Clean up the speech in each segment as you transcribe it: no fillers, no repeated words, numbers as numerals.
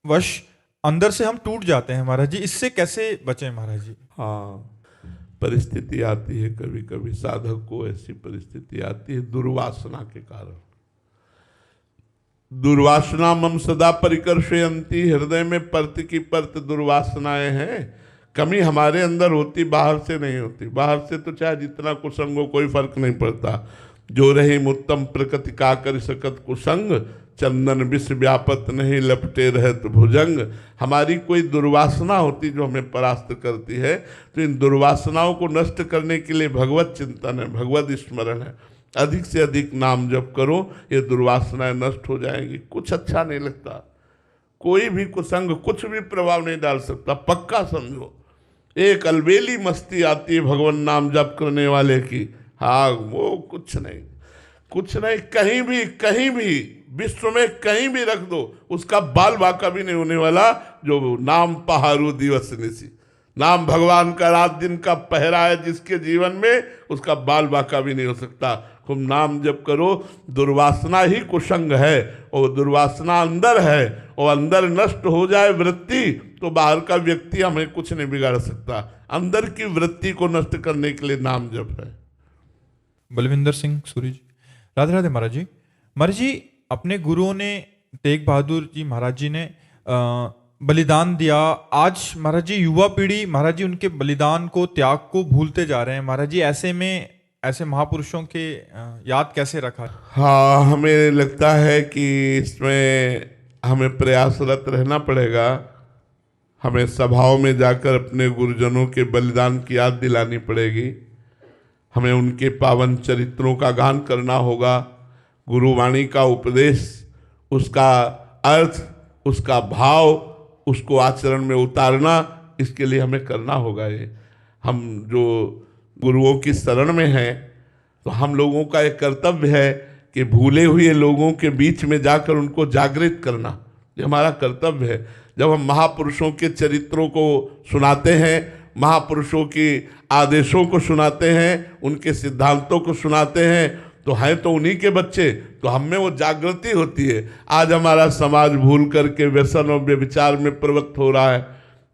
वश अंदर से हम टूट जाते हैं महाराज जी, इससे कैसे बचें महाराज जी? हाँ, परिस्थिति आती है, कभी कभी साधक को ऐसी परिस्थिति आती है दुर्वासना के कारण। दुर्वासना मम सदा परिकर्षयंती, हृदय में परत की परत दुर्वासनाएं हैं। कमी हमारे अंदर होती, बाहर से नहीं होती। बाहर से तो चाहे जितना कुसंग हो कोई फर्क नहीं पड़ता। जो रही उत्तम प्रकृति का कर सकत कुसंग, चंदन विष व्यापत नहीं लपटे रहत भुजंग। हमारी कोई दुर्वासना होती जो हमें परास्त करती है, तो इन दुर्वासनाओं को नष्ट करने के लिए भगवत चिंतन है, भगवत स्मरण है। अधिक से अधिक नाम जप करो, ये दुर्वासनाएं नष्ट हो जाएंगी। कुछ अच्छा नहीं लगता, कोई भी कुसंग कुछ भी प्रभाव नहीं डाल सकता, पक्का समझो। एक अलबेली मस्ती आती है भगवान नाम जप करने वाले की, हाँ वो कुछ नहीं, कुछ नहीं। कहीं भी विश्व में कहीं भी रख दो, उसका बाल बाका भी नहीं होने वाला। जो नाम पहारू दिवस निसी, नाम भगवान का रात दिन का पहरा है जिसके जीवन में, उसका बाल बाका भी नहीं हो सकता। खूब नाम जप करो। दुर्वासना ही कुसंग है, और दुर्वासना अंदर है, और अंदर नष्ट हो जाए वृत्ति, तो बाहर का व्यक्ति हमें कुछ नहीं बिगाड़ सकता। अंदर की वृत्ति को नष्ट करने के लिए नाम जप है। बलविंदर सिंह सूरी जी, राधे राधे महाराज जी। महाराज जी, अपने गुरुओं ने, तेग बहादुर जी महाराज जी ने बलिदान दिया। आज महाराज जी युवा पीढ़ी महाराज जी उनके बलिदान को, त्याग को भूलते जा रहे हैं महाराज जी। ऐसे में ऐसे महापुरुषों के याद कैसे रखा? हाँ, हमें लगता है कि इसमें हमें प्रयासरत रहना पड़ेगा। हमें सभाओं में जाकर अपने गुरुजनों के बलिदान की याद दिलानी पड़ेगी। हमें उनके पावन चरित्रों का गान करना होगा। गुरुवाणी का उपदेश, उसका अर्थ, उसका भाव, उसको आचरण में उतारना, इसके लिए हमें करना होगा। ये हम जो गुरुओं की शरण में हैं, तो हम लोगों का एक कर्तव्य है कि भूले हुए लोगों के बीच में जाकर उनको जागृत करना, ये हमारा कर्तव्य है। जब हम महापुरुषों के चरित्रों को सुनाते हैं, महापुरुषों के आदेशों को सुनाते हैं, उनके सिद्धांतों को सुनाते हैं, तो हैं तो उन्हीं के बच्चे, तो हम में वो जागृति होती है। आज हमारा समाज भूल करके व्यसन और व्यभिचार में प्रवृत्त हो रहा है।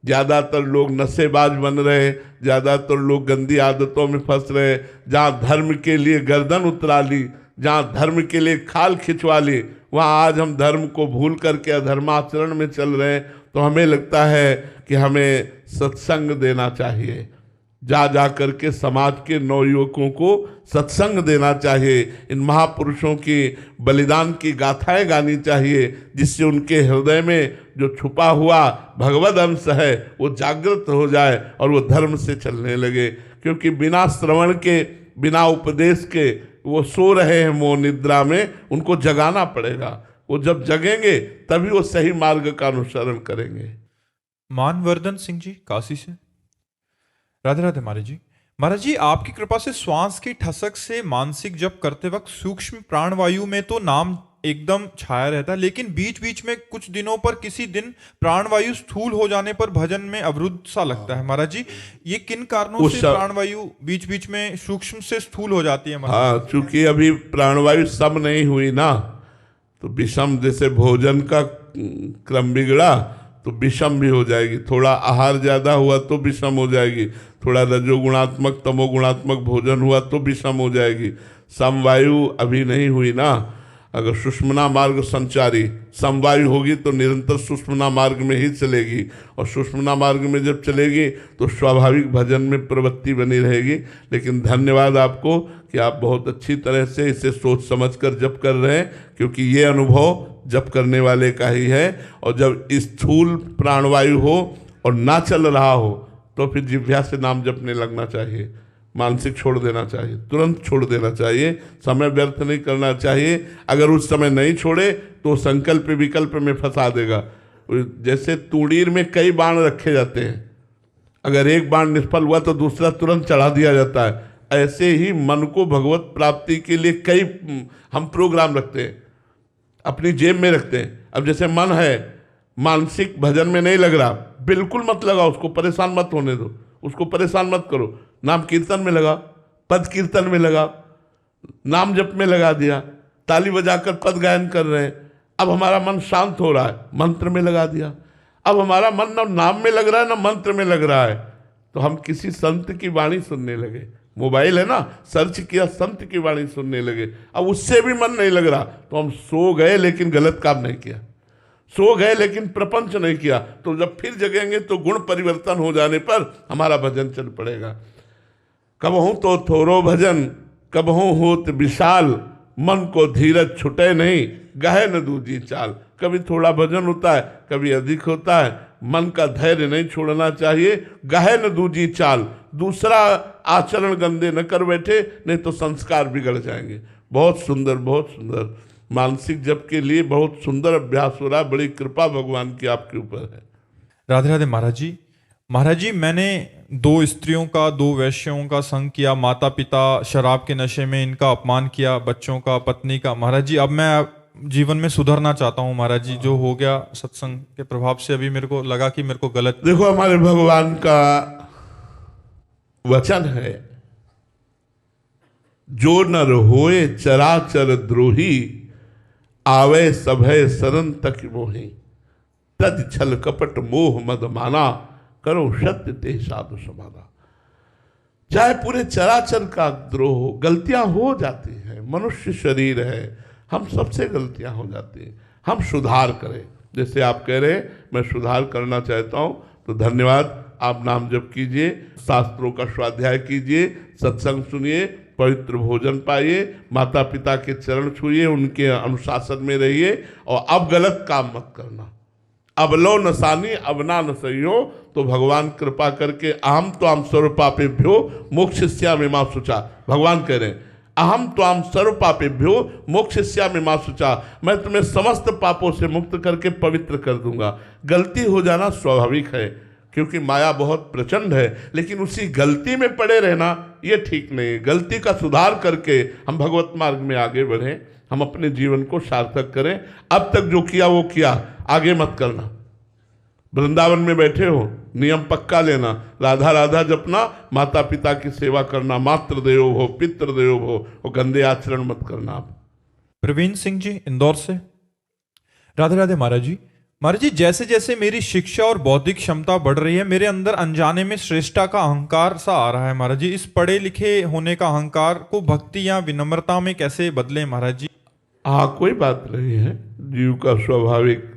ज़्यादातर लोग नशेबाज बन रहे, ज़्यादातर लोग गंदी आदतों में फंस रहे। जहाँ धर्म के लिए गर्दन उतरा ली, जहाँ धर्म के लिए खाल खिंचवा ली, वहाँ आज हम धर्म को भूल करके अधर्माचरण में चल रहे हैं। तो हमें लगता है कि हमें सत्संग देना चाहिए, जा करके समाज के नवयुवकों को सत्संग देना चाहिए। इन महापुरुषों की बलिदान की गाथाएं गानी चाहिए, जिससे उनके हृदय में जो छुपा हुआ भगवद अंश है वो जागृत हो जाए और वो धर्म से चलने लगे। क्योंकि बिना श्रवण के, बिना उपदेश के वो सो रहे हैं मोह निद्रा में, उनको जगाना पड़ेगा। वो जब जगेंगे तभी वो सही मार्ग का अनुसरण करेंगे। मानवर्धन सिंह जी काशी से, राधे राधे महाराज जी। महाराज जी, आपकी कृपा से श्वास की ठसक से मानसिक जप करते वक्त सूक्ष्म प्राणवायु में तो नाम एकदम छाया रहता है, लेकिन बीच बीच में कुछ दिनों पर, किसी दिन प्राणवायु स्थूल हो जाने पर भजन में अवरुद्ध सा लगता है महाराज जी। ये किन कारणों से प्राणवायु बीच बीच में सूक्ष्म से स्थूल हो जाती है? हाँ, चूंकि अभी प्राणवायु सम नहीं हुई ना, तो विषम, जैसे भोजन का क्रम बिगड़ा तो विषम भी हो जाएगी। थोड़ा आहार ज़्यादा हुआ तो विषम हो जाएगी, थोड़ा रजोगुणात्मक तमोगुणात्मक भोजन हुआ तो विषम हो जाएगी। समवायु अभी नहीं हुई ना। अगर सुषुम्ना मार्ग संचारी समवायु होगी तो निरंतर सुषुम्ना मार्ग में ही चलेगी, और सुषुम्ना मार्ग में जब चलेगी तो स्वाभाविक भजन में प्रवृत्ति बनी रहेगी। लेकिन धन्यवाद आपको कि आप बहुत अच्छी तरह से इसे सोच समझकर जप कर रहे हैं, क्योंकि ये अनुभव जप करने वाले का ही है। और जब स्थूल प्राणवायु हो और ना चल रहा हो तो फिर जिह्वा से नाम जपने लगना चाहिए, मानसिक छोड़ देना चाहिए, तुरंत छोड़ देना चाहिए, समय व्यर्थ नहीं करना चाहिए। अगर उस समय नहीं छोड़े तो संकल्प विकल्प में फंसा देगा। जैसे तूड़ीर में कई बाण रखे जाते हैं, अगर एक बाण निष्फल हुआ तो दूसरा तुरंत चढ़ा दिया जाता है। ऐसे ही मन को भगवत प्राप्ति के लिए कई हम प्रोग्राम रखते हैं, अपनी जेब में रखते हैं। अब जैसे मन है, मानसिक भजन में नहीं लग रहा, बिल्कुल मत लगाओ, उसको परेशान मत होने दो, उसको परेशान मत करो। नाम कीर्तन में लगा, पद कीर्तन में लगा, नाम जप में लगा दिया, ताली बजाकर पद गायन कर रहे हैं, अब हमारा मन शांत हो रहा है, मंत्र में लगा दिया। अब हमारा मन न नाम में लग रहा है न मंत्र में लग रहा है, तो हम किसी संत की वाणी सुनने लगे। मोबाइल है ना, सर्च किया, संत की वाणी सुनने लगे। अब उससे भी मन नहीं लग रहा, तो हम सो गए लेकिन गलत काम नहीं किया, सो गए लेकिन प्रपंच नहीं किया। तो जब फिर जगेंगे तो गुण परिवर्तन हो जाने पर हमारा भजन चल पड़ेगा। कबहू तो थोरो भजन कबहू होत विशाल, मन को धीरज छुटे नहीं गहे न दूजी चाल। कभी थोड़ा भजन होता है, कभी अधिक होता है, मन का धैर्य नहीं छोड़ना चाहिए। गहे न दूजी चाल, दूसरा आचरण गंदे न कर बैठे, नहीं तो संस्कार बिगड़ जाएंगे। बहुत सुंदर, बहुत सुंदर। मानसिक जप के लिए बहुत सुंदर अभ्यास हो रहा है। बड़ी कृपा भगवान की आपके ऊपर है। राधे राधे महाराज जी। महाराज जी, मैंने 2 स्त्रियों का, 2 वैश्यों का संग किया, माता पिता शराब के नशे में इनका अपमान किया, बच्चों का, पत्नी का। महाराज जी, अब मैं जीवन में सुधरना चाहता हूँ महाराज जी। जो हो गया सत्संग के प्रभाव से, अभी मेरे को लगा कि मेरे को गलत। देखो, हमारे भगवान का वचन है, जो नर होए चराचर द्रोही, आवे सभय सरन तक मोही। तद छल कपट मोह मद माना, करो सत्य ते साधु समाना। चाहे पूरे चराचर का द्रोह हो, गलतियां हो जाती हैं, मनुष्य शरीर है, हम सबसे गलतियां हो जाती हैं। हम सुधार करें, जैसे आप कह रहे हैं मैं सुधार करना चाहता हूं, तो धन्यवाद। आप नाम जप कीजिए, शास्त्रों का स्वाध्याय कीजिए, सत्संग सुनिए, पवित्र भोजन पाइए, माता पिता के चरण छूइए, उनके अनुशासन में रहिए, और अब गलत काम मत करना। अब लो नसानी अब ना न सहियो, तो भगवान कृपा करके अहम त्वाम सर्व पापेभ्यो मोक्षयिष्यामि मा शुचा। भगवान कह रहे हैं अहम त्वाम सर्व पापेभ्यो मोक्षयिष्यामि मा शुचा, मैं तुम्हें समस्त पापों से मुक्त करके पवित्र कर दूंगा। गलती हो जाना स्वाभाविक है, क्योंकि माया बहुत प्रचंड है, लेकिन उसी गलती में पड़े रहना ये ठीक नहीं है। गलती का सुधार करके हम भगवत मार्ग में आगे बढ़ें, हम अपने जीवन को सार्थक करें। अब तक जो किया वो किया, आगे मत करना। वृंदावन में बैठे हो, नियम पक्का लेना, राधा राधा जपना, माता पिता की सेवा करना, मातृ देवो भव पितृ देवो भव, और गंदे आचरण मत करना। आप प्रवीण सिंह जी, इंदौर से। राधे राधे महाराज जी। महाराज जी, जैसे जैसे मेरी शिक्षा और बौद्धिक क्षमता बढ़ रही है, मेरे अंदर अनजाने में श्रेष्ठता का अहंकार सा आ रहा है महाराज जी। इस पढ़े लिखे होने का अहंकार को भक्ति या विनम्रता में कैसे बदले महाराज जी? हाँ, कोई बात नहीं है, जीव का स्वाभाविक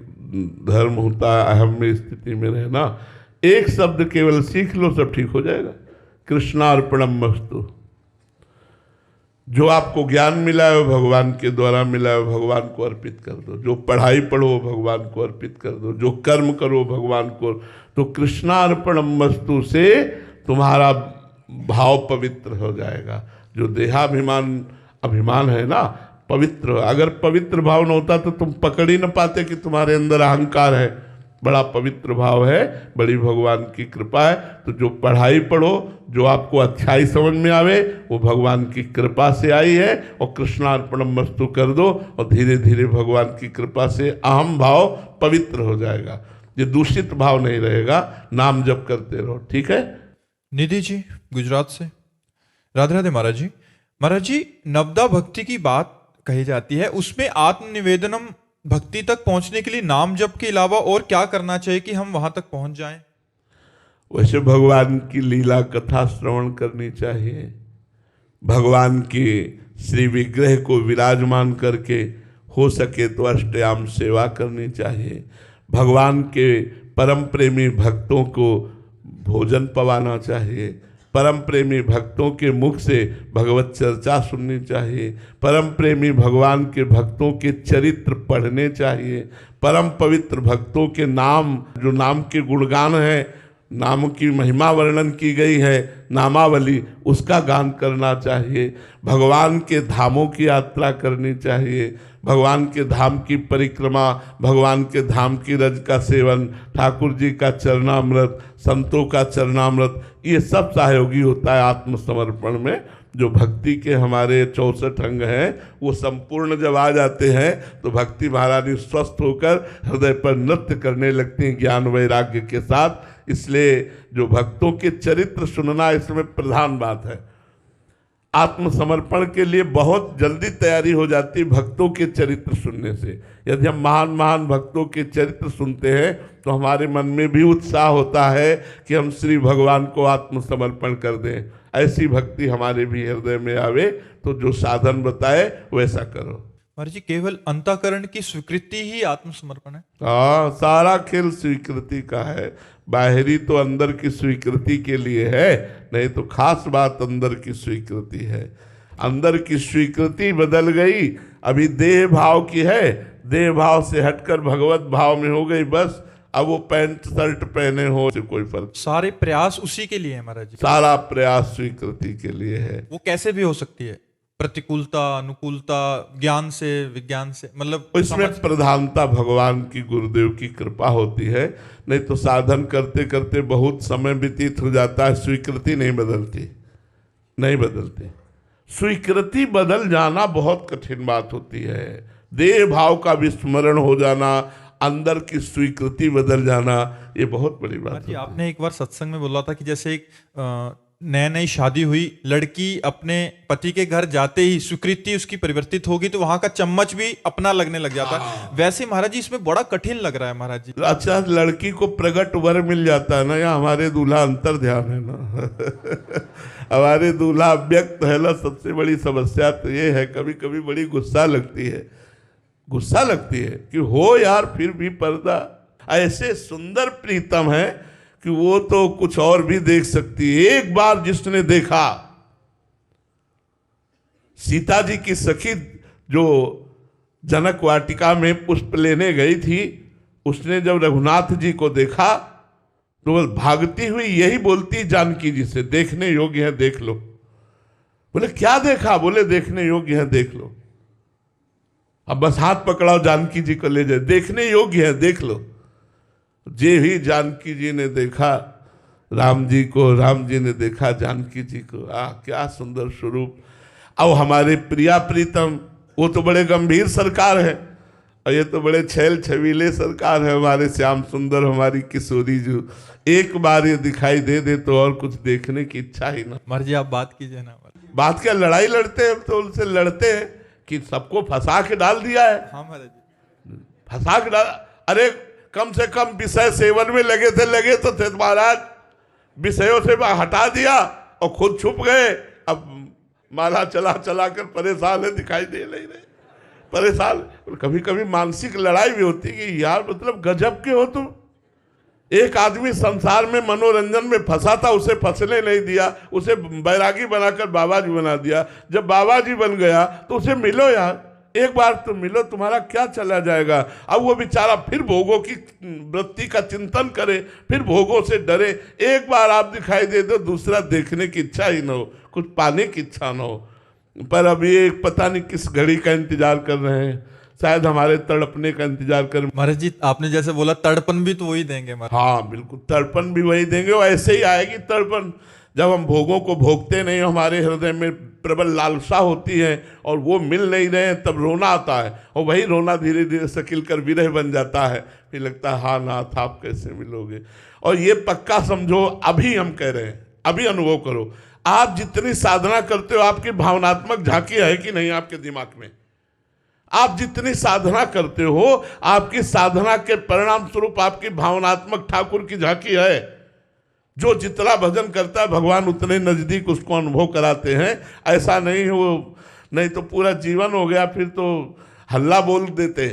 धर्म होता है अहम में स्थिति में रहना। एक शब्द केवल सीख लो, सब ठीक हो जाएगा। कृष्णार्पणम मस्तु। जो आपको ज्ञान मिला है वो भगवान के द्वारा मिला है, भगवान को अर्पित कर दो। जो पढ़ाई पढ़ो भगवान को अर्पित कर दो, जो कर्म करो भगवान को। तो कृष्णार्पणम मस्तु से तुम्हारा भाव पवित्र हो जाएगा। जो देहाभिमान अभिमान है ना, पवित्र, अगर पवित्र भाव न होता तो तुम पकड़ ही न पाते कि तुम्हारे अंदर अहंकार है। बड़ा पवित्र भाव है, बड़ी भगवान की कृपा है। तो जो पढ़ाई पढ़ो, जो आपको अच्छाई समझ में आवे, वो भगवान की कृपा से आई है, और कृष्णार्पणम मस्तु कर दो, और धीरे धीरे भगवान की कृपा से अहम भाव पवित्र हो जाएगा। ये दूषित भाव नहीं रहेगा। नाम जप करते रहो, ठीक है। निधि जी, गुजरात से। राधे राधे महाराज जी। महाराज जी, नवदा भक्ति की बात कही जाती है, उसमें आत्मनिवेदनम भक्ति तक पहुंचने के लिए नाम जप के अलावा और क्या करना चाहिए कि हम वहां तक पहुंच जाएं? वैसे भगवान की लीला कथा श्रवण करनी चाहिए, भगवान के श्री विग्रह को विराजमान करके हो सके तो अष्टयाम सेवा करनी चाहिए, भगवान के परम प्रेमी भक्तों को भोजन पवाना चाहिए, परम प्रेमी भक्तों के मुख से भगवत चर्चा सुननी चाहिए, परम प्रेमी भगवान के भक्तों के चरित्र पढ़ने चाहिए, परम पवित्र भक्तों के नाम, जो नाम के गुणगान है, नाम की महिमा वर्णन की गई है, नामावली, उसका गान करना चाहिए, भगवान के धामों की यात्रा करनी चाहिए, भगवान के धाम की परिक्रमा, भगवान के धाम की रज का सेवन, ठाकुर जी का चरणामृत, संतों का चरणामृत, ये सब सहयोगी होता है आत्मसमर्पण में। जो भक्ति के हमारे 64 अंग हैं वो संपूर्ण जब आ जाते हैं तो भक्ति महारानी स्वस्थ होकर हृदय पर नृत्य करने लगती हैं ज्ञान वैराग्य के साथ। इसलिए जो भक्तों के चरित्र सुनना इसमें प्रधान बात है। आत्मसमर्पण के लिए बहुत जल्दी तैयारी हो जाती है भक्तों के चरित्र सुनने से। यदि हम महान महान भक्तों के चरित्र सुनते हैं तो हमारे मन में भी उत्साह होता है कि हम श्री भगवान को आत्मसमर्पण कर दें। ऐसी भक्ति हमारे भी हृदय में आवे तो जो साधन बताए वैसा करो। महाराज जी, केवल अंतःकरण की स्वीकृति ही आत्मसमर्पण है? हाँ, सारा खेल स्वीकृति का है। बाहरी तो अंदर की स्वीकृति के लिए है, नहीं तो खास बात अंदर की स्वीकृति है। अंदर की स्वीकृति बदल गई, अभी देह भाव की है, देह भाव से हटकर भगवत भाव में हो गई, बस अब वो पैंट शर्ट पहने हो से कोई फर्क। सारे प्रयास उसी के लिए है महाराज जी? सारा प्रयास स्वीकृति के लिए है। वो कैसे भी हो सकती है? प्रतिकूलता, अनुकूलता, ज्ञान से, विज्ञान से, मतलब इसमें प्रधानता भगवान की, गुरुदेव की कृपा होती है। नहीं तो साधन करते करते बहुत समय व्यतीत हो जाता है, स्वीकृति नहीं बदलती, नहीं बदलती। स्वीकृति बदल जाना बहुत कठिन बात होती है। देह भाव का विस्मरण हो जाना, अंदर की स्वीकृति बदल जाना, ये बहुत बड़ी बात होती है। आपने एक बार सत्संग में बोला था कि जैसे एक नई नई शादी हुई लड़की अपने पति के घर जाते ही स्वीकृति उसकी परिवर्तित होगी तो वहां का चम्मच भी अपना लगने लग जाता है। वैसे महाराज जी इसमें बड़ा कठिन लग रहा है महाराज जी। अच्छा, लड़की को प्रगट वर मिल जाता है ना, या हमारे दूल्हा अंतर ध्यान है ना हमारे दूल्हा अव्यक्त है ना। सबसे बड़ी समस्या तो ये है, कभी कभी बड़ी गुस्सा लगती है, गुस्सा लगती है कि हो यार फिर भी पर्दा। ऐसे सुंदर प्रीतम है कि वो तो कुछ और भी देख सकती है। एक बार जिसने देखा, सीता जी की सखी जो जनक वाटिका में पुष्प लेने गई थी, उसने जब रघुनाथ जी को देखा तो वो भागती हुई यही बोलती जानकी जी से, देखने योग्य है देख लो। बोले क्या देखा? बोले देखने योग्य है देख लो। अब बस हाथ पकड़ाओ, जानकी जी को ले जाए, देखने योग्य है देख लो। जे ही जानकी जी ने देखा राम जी को, राम जी ने देखा जानकी जी को। क्या सुंदर स्वरूप। अब हमारे प्रिया प्रीतम, वो तो बड़े गंभीर सरकार है और ये तो बड़े छैल छबीले सरकार है। हमारे श्याम सुंदर, हमारी किशोरी जो एक बार ये दिखाई दे तो और कुछ देखने की इच्छा ही ना। मर्जी आप बात कीजिए ना। बात क्या, लड़ाई लड़ते हैं तो उनसे लड़ते हैं कि सबको फंसा के डाल दिया है। हाँ महाराज जी, फंसा के डाल। अरे कम से कम विषय सेवन में लगे थे महाराज, विषयों से हटा दिया और खुद छुप गए। अब माला चला चला कर परेशान है, दिखाई दे नहीं रहे, परेशान। कभी कभी मानसिक लड़ाई भी होती है कि यार मतलब गजब के हो तुम। एक आदमी संसार में मनोरंजन में फंसा था, उसे फंसने नहीं दिया, उसे बैरागी बनाकर बाबा जी बना दिया। जब बाबा जी बन गया तो उसे मिलो यार, एक बार तो मिलो, तुम्हारा क्या चला जाएगा। अब वो बेचारा फिर भोगों की वृत्ति का चिंतन करे, फिर भोगों से डरे। एक बार आप दिखाई दे दो, दूसरा देखने की इच्छा ही ना हो, कुछ पाने की इच्छा ना हो। पर अभी एक पता नहीं किस घड़ी का इंतजार कर रहे हैं, शायद हमारे तड़पने का इंतजार कर। महाराज जी आपने जैसे बोला तड़पन भी तो वही देंगे। हाँ बिल्कुल, तड़पन भी वही देंगे। और ऐसे ही आएगी तड़पन जब हम भोगों को भोगते नहीं, हमारे हृदय में प्रबल लालसा होती है और वो मिल नहीं रहे, तब रोना आता है। और वही रोना धीरे धीरे सकिल कर विरह बन जाता है। फिर लगता है हाँ नाथ आप कैसे मिलोगे। और ये पक्का समझो, अभी हम कह रहे हैं, अभी अनुभव करो। आप जितनी साधना करते हो, आपकी भावनात्मक झांकी है कि नहीं आपके दिमाग में? आप जितनी साधना करते हो, आपकी साधना के परिणाम स्वरूप आपकी भावनात्मक ठाकुर की झांकी है। जो जितना भजन करता है भगवान उतने नजदीक उसको अनुभव कराते हैं। ऐसा नहीं हो, नहीं तो पूरा जीवन हो गया, फिर तो हल्ला बोल देते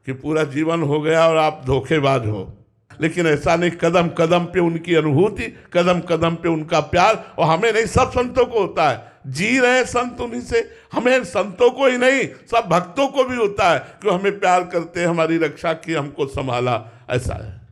कि पूरा जीवन हो गया और आप धोखेबाज हो। लेकिन ऐसा नहीं, कदम कदम पे उनकी अनुभूति, कदम कदम पे उनका प्यार। और हमें नहीं, सब संतों को होता है। जी रहे संत उन्हीं से, हमें संतों को ही नहीं सब भक्तों को भी होता है कि हमें प्यार करते, हमारी रक्षा की, हमको संभाला, ऐसा है।